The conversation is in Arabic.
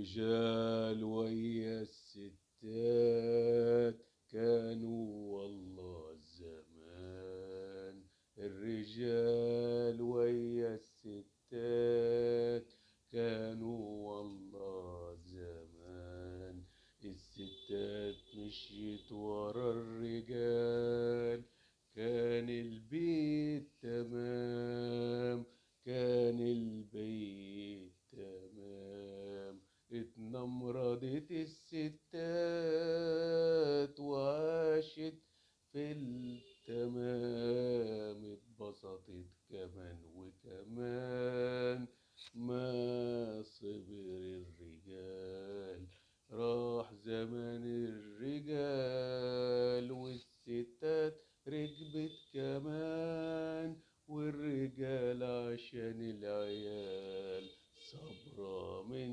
الرجال ويا الستات كانوا والله زمان. الرجال ويا الستات كانوا والله زمان. الستات مشيت ورا الرجال كان البيت تمام. كان البيت تمام. اتنمرضت الستات وعاشت في التمام. اتبسطت كمان وكمان ما صبر الرجال. راح زمان الرجال والستات ركبت كمان. والرجال عشان العيال صبرا من